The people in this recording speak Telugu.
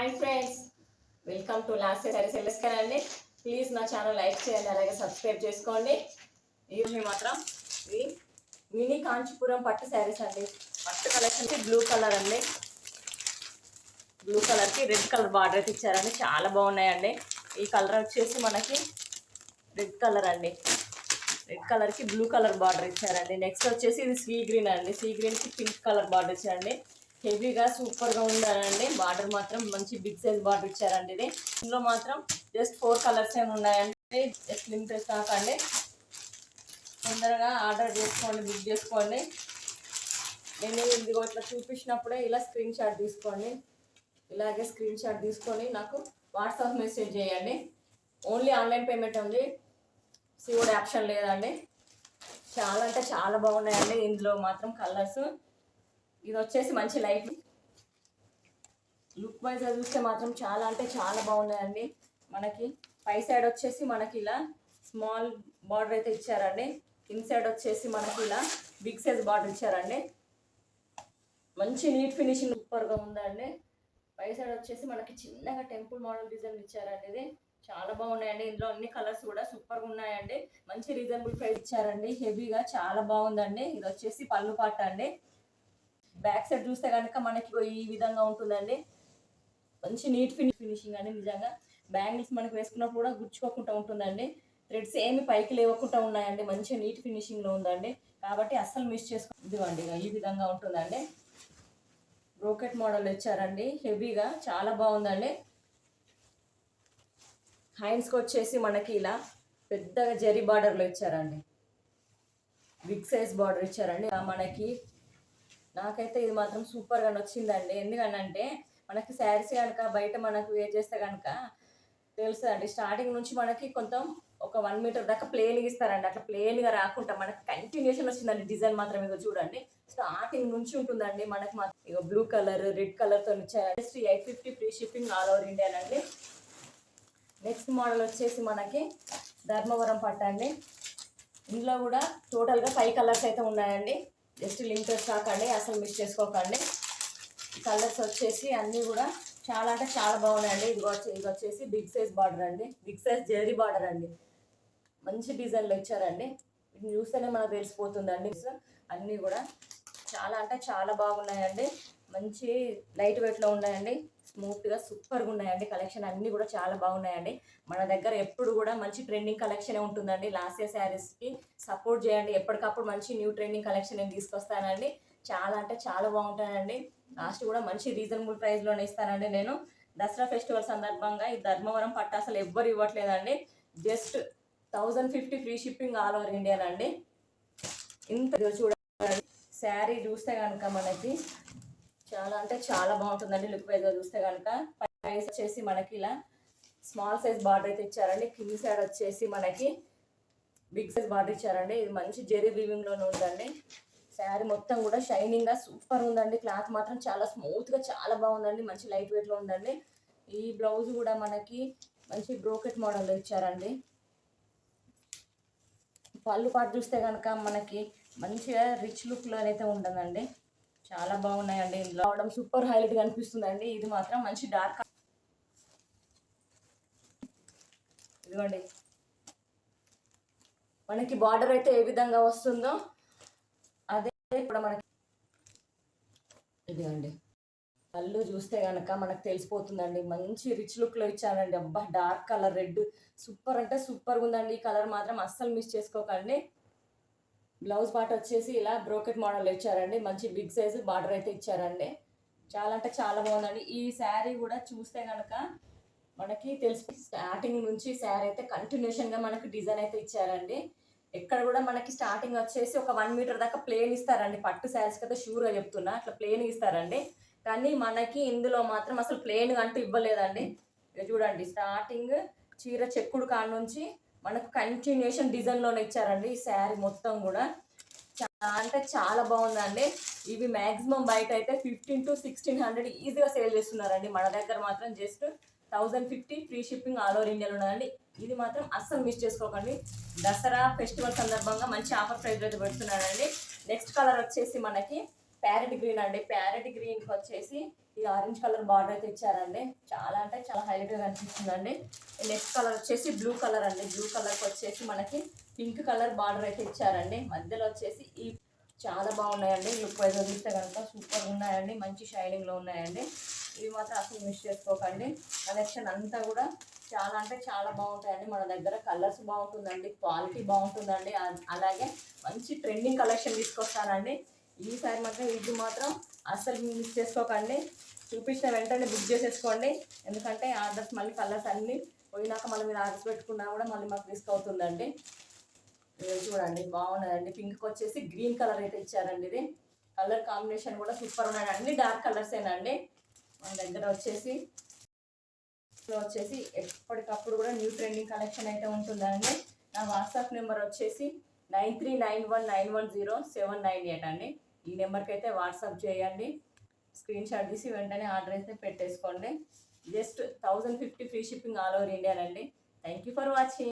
హాయ్ ఫ్రెండ్స్, వెల్కమ్ టు లాస్ట్ సారీస్ ఎల్ఎస్కర్ అండి. ప్లీజ్ నా ఛానల్ లైక్ చేయండి, అలాగే సబ్స్క్రైబ్ చేసుకోండి. ఈరోజు మాత్రం ఇది మినీ కాంచీపురం పట్టు శారీస్ అండి. పట్టు కలెక్షన్కి బ్లూ కలర్ అండి. బ్లూ కలర్కి రెడ్ కలర్ బార్డర్ అయితే ఇచ్చారండి, చాలా బాగున్నాయండి. ఈ కలర్ వచ్చేసి మనకి రెడ్ కలర్ అండి. రెడ్ కలర్కి బ్లూ కలర్ బార్డర్ ఇచ్చారండి. నెక్స్ట్ వచ్చేసి ఇది సీ గ్రీన్ అండి. సీ గ్రీన్కి పింక్ కలర్ బార్డర్ ఇచ్చారండి. హెవీగా సూపర్గా ఉండాలండి. బార్డర్ మాత్రం మంచి బిగ్ సైజ్ బార్డర్ ఇచ్చారండి. ఇది ఇందులో మాత్రం జస్ట్ 4 కలర్స్ ఏమి ఉన్నాయండి. జస్ట్ లిమిటెడ్ స్టాక్ అండి. తొందరగా ఆర్డర్ చేసుకోండి, బుక్ చేసుకోండి. నేను ఇదిగో ఇట్లా చూపించినప్పుడే ఇలా స్క్రీన్ షాట్ తీసుకోండి. ఇలాగే స్క్రీన్ షాట్ తీసుకొని నాకు వాట్సాప్ మెసేజ్ చేయండి. ఓన్లీ ఆన్లైన్ పేమెంట్ ఉంది, సిఓడి ఆప్షన్ లేదండి. చాలా అంటే చాలా బాగున్నాయండి. ఇందులో మాత్రం కలర్స్ ఇది వచ్చేసి మంచి లైట్ లుక్ వైజ్గా చూస్తే మాత్రం చాలా అంటే చాలా బాగున్నాయండి. మనకి పై సైడ్ వచ్చేసి మనకి ఇలా స్మాల్ బార్డర్ అయితే ఇచ్చారండి. ఇన్సైడ్ వచ్చేసి మనకి ఇలా బిగ్ సైజ్ బార్డర్ ఇచ్చారండి. మంచి నీట్ ఫినిషింగ్ సూపర్గా ఉందండి. పై సైడ్ వచ్చేసి మనకి చిన్నగా టెంపుల్ మోడల్ డిజైన్ ఇచ్చారండి. ఇది చాలా బాగున్నాయండి. ఇందులో అన్ని కలర్స్ కూడా సూపర్గా ఉన్నాయండి. మంచి రీజనబుల్ ప్రైస్ ఇచ్చారండి. హెవీగా చాలా బాగుందండి. ఇది వచ్చేసి పళ్ళు పాట అండి. బ్యాక్ సైడ్ చూస్తే కనుక మనకి ఈ విధంగా ఉంటుందండి. మంచి నీట్ ఫినిషింగ్ అండి. నిజంగా బ్యాంగిల్స్ మనకి వేసుకున్నప్పుడు కూడా గుచ్చుకోకుండా ఉంటుందండి. థ్రెడ్స్ ఏమి పైకి లేవకుండా ఉన్నాయండి. మంచి నీట్ ఫినిషింగ్లో ఉందండి. కాబట్టి అస్సలు మిస్ చేసుకోండి. ఈ విధంగా ఉంటుందండి. బ్రోకెట్ మోడల్ ఇచ్చారండి. హెవీగా చాలా బాగుందండి. హ్యాండ్స్కి వచ్చేసి మనకి ఇలా పెద్దగా జరీ బార్డర్లో ఇచ్చారండి. బిగ్ సైజ్ బార్డర్ ఇచ్చారండి. మనకి నాకైతే ఇది మాత్రం సూపర్గా నచ్చిందండి. ఎందుకనంటే మనకి శారీస్ కనుక బయట మనకు వేర్ చేస్తే కనుక తెలుస్తుందండి. స్టార్టింగ్ నుంచి మనకి కొంచెం ఒక 1 మీటర్ దాకా ప్లేన్గా ఇస్తారండి. అట్లా ప్లేన్గా రాకుండా మనకి కంటిన్యూషన్ వచ్చిందండి. డిజైన్ మాత్రం ఇక చూడండి, స్టార్టింగ్ నుంచి ఉంటుందండి. మనకి మాత్రం ఇక బ్లూ కలర్ రెడ్ కలర్తో ఇచ్చారు. Just 850 free shipping all over India అండి. నెక్స్ట్ మోడల్ వచ్చేసి మనకి ధర్మవరం పట్టు అండి. ఇందులో కూడా టోటల్గా 5 కలర్స్ అయితే ఉన్నాయండి. జస్ట్ లిమిటెడ్ స్టాక్ అండి, అసలు మిస్ చేసుకోకండి. కలర్స్ వచ్చేసి అన్నీ కూడా చాలా అంటే చాలా బాగున్నాయండి. ఇది వచ్చేసి బిగ్ సైజ్ బార్డర్ అండి. బిగ్ సైజ్ జరీ బార్డర్ అండి. మంచి డిజైన్లో ఇచ్చారండి. ఇది చూస్తేనే మనకు తెలిసిపోతుందండి. అన్నీ కూడా చాలా అంటే చాలా బాగున్నాయండి. మంచి లైట్ వెయిట్లో ఉన్నాయండి. స్మూత్గా సూపర్గా ఉన్నాయండి. కలెక్షన్ అన్నీ కూడా చాలా బాగున్నాయండి. మన దగ్గర ఎప్పుడు కూడా మంచి ట్రెండింగ్ కలెక్షనే ఉంటుందండి. లాస్ట్ శారీస్కి సపోర్ట్ చేయండి. ఎప్పటికప్పుడు మంచి న్యూ ట్రెండింగ్ కలెక్షన్ నేను తీసుకొస్తానండి. చాలా అంటే చాలా బాగుంటాయండి. లాస్ట్ కూడా మంచి రీజనబుల్ ప్రైస్లోనే ఇస్తానండి. నేను దసరా ఫెస్టివల్ సందర్భంగా ఈ ధర్మవరం పట్టు అసలు ఎవ్వరు ఇవ్వట్లేదండి. Just 1050 free shipping all over India అండి. ఇంత చూడండి, శారీ చూస్తే కనుక మనకి చాలా అంటే చాలా బాగుంటుందండి. లుక్ వైజ్గా చూస్తే కనుక ప్రైస్ వచ్చేసి మనకి ఇలా స్మాల్ సైజ్ బార్డర్ అయితే ఇచ్చారండి. కింది సైడ్ వచ్చేసి మనకి బిగ్ సైజ్ బార్డర్ ఇచ్చారండి. ఇది మంచి జెరీ వీవింగ్లోనే ఉందండి. శారీ మొత్తం కూడా షైనింగ్గా సూపర్ ఉందండి. క్లాత్ మాత్రం చాలా స్మూత్గా చాలా బాగుందండి. మంచి లైట్ వెయిట్లో ఉందండి. ఈ బ్లౌజ్ కూడా మనకి మంచి బ్రోకెట్ మోడల్లో ఇచ్చారండి. పళ్ళు పాటు చూస్తే కనుక మనకి మంచిగా రిచ్ లుక్లో అయితే ఉంటుందండి. చాలా బాగున్నాయండి. ఇందులో అవడం సూపర్ హైలైట్గా అనిపిస్తుందండి. ఇది మాత్రం మంచి డార్క్ ఇదిగోండి. మనకి బార్డర్ అయితే ఏ విధంగా వస్తుందో అదే ఇప్పుడు మనకి ఇదిగోండి. పళ్ళు చూస్తే కనుక మనకు తెలిసిపోతుందండి. మంచి రిచ్ లుక్లో ఇచ్చానండి. అబ్బా, డార్క్ కలర్ రెడ్ సూపర్ అంటే సూపర్గా ఉందండి. ఈ కలర్ మాత్రం అస్సలు మిస్ చేసుకోకండి. బ్లౌజ్ పార్ట్ వచ్చేసి ఇలా బ్రోకెట్ మోడల్ ఇచ్చారండి. మంచి బిగ్ సైజు బార్డర్ అయితే ఇచ్చారండి. చాలా అంటే చాలా బాగుందండి. ఈ శారీ కూడా చూస్తే కనుక మనకి తెలిసి స్టార్టింగ్ నుంచి శారీ అయితే కంటిన్యూషన్గా మనకి డిజైన్ అయితే ఇచ్చారండి. ఎక్కడ కూడా మనకి స్టార్టింగ్ వచ్చేసి ఒక 1 మీటర్ దాకా ప్లేన్ ఇస్తారండి. పట్టు శారీస్కి అయితే షూర్గా చెప్తున్నా, అట్లా ప్లేన్ ఇస్తారండి. కానీ మనకి ఇందులో మాత్రం అసలు ప్లేన్ అంటూ ఇవ్వలేదండి. ఇక చూడండి, స్టార్టింగ్ చీర చెక్కుడు కాడ నుంచి మనకు కంటిన్యూషన్ డిజైన్లోనే ఇచ్చారండి. ఈ శారీ మొత్తం కూడా చాలా అంటే చాలా బాగుందండి. ఇవి మ్యాక్సిమం బయట అయితే 1500 to 1600 ఈజీగా సేల్ చేస్తున్నారండి. మన దగ్గర మాత్రం just 1050 free shipping all over ఇండియాలో ఉన్నదండి. ఇది మాత్రం అస్సలు మిస్ చేసుకోకండి. దసరా ఫెస్టివల్ సందర్భంగా మంచి ఆఫర్ ప్రైస్లో అయితే పెడుతున్నానండి. నెక్స్ట్ కలర్ వచ్చేసి మనకి ప్యారెట్ గ్రీన్ అండి. ప్యారెట్ గ్రీన్కి వచ్చేసి ఈ ఆరెంజ్ కలర్ బార్డర్ అయితే ఇచ్చారండి. చాలా అంటే చాలా హైలైట్గా కనిపిస్తుందండి. నెక్స్ట్ కలర్ వచ్చేసి బ్లూ కలర్ అండి. బ్లూ కలర్కి వచ్చేసి మనకి పింక్ కలర్ బార్డర్ అయితే ఇచ్చారండి. మధ్యలో వచ్చేసి ఈ చాలా బాగున్నాయండి. లుక్ వైజ్ చూస్తే కనుక సూపర్ ఉన్నాయండి. మంచి షైనింగ్లో ఉన్నాయండి. ఇవి మాత్రం అసలు మిస్ చేసుకోకండి. కలెక్షన్ అంతా కూడా చాలా అంటే చాలా బాగుంటాయండి. మన దగ్గర కలర్స్ బాగుంటుందండి, క్వాలిటీ బాగుంటుందండి. అలాగే మంచి ట్రెండింగ్ కలెక్షన్ తీసుకొస్తానండి. ఈసారి మాత్రం ఇది మాత్రం అస్సలు మిస్ చేసుకోకండి. చూపించిన వెంటనే బుక్ చేసేసుకోండి. ఎందుకంటే ఆర్డర్స్ మళ్ళీ కలర్స్ అన్నీ పోయినాక మళ్ళీ మీరు ఆర్డర్స్ పెట్టుకున్నా కూడా మళ్ళీ మాకు రిస్క్ అవుతుందండి. ఇది చూడండి బాగున్నదండి. పింక్కి వచ్చేసి గ్రీన్ కలర్ అయితే ఇచ్చారండి. ఇది కలర్ కాంబినేషన్ కూడా సూపర్ ఉన్నాయండి. అన్ని డార్క్ కలర్సేనండి. మన దగ్గర వచ్చేసి ఎప్పటికప్పుడు కూడా న్యూ ట్రెండింగ్ కలెక్షన్ అయితే ఉంటుందండి. నా వాట్సాప్ నెంబర్ వచ్చేసి 9391910798 అండి. ఈ నెంబర్కి అయితే వాట్సాప్ చేయండి. స్క్రీన్ షాట్ తీసి వెంటనే ఆర్డర్ అయితే పెట్టేసుకోండి. Just 1050 free shipping all over India అండి. Thank you for watching.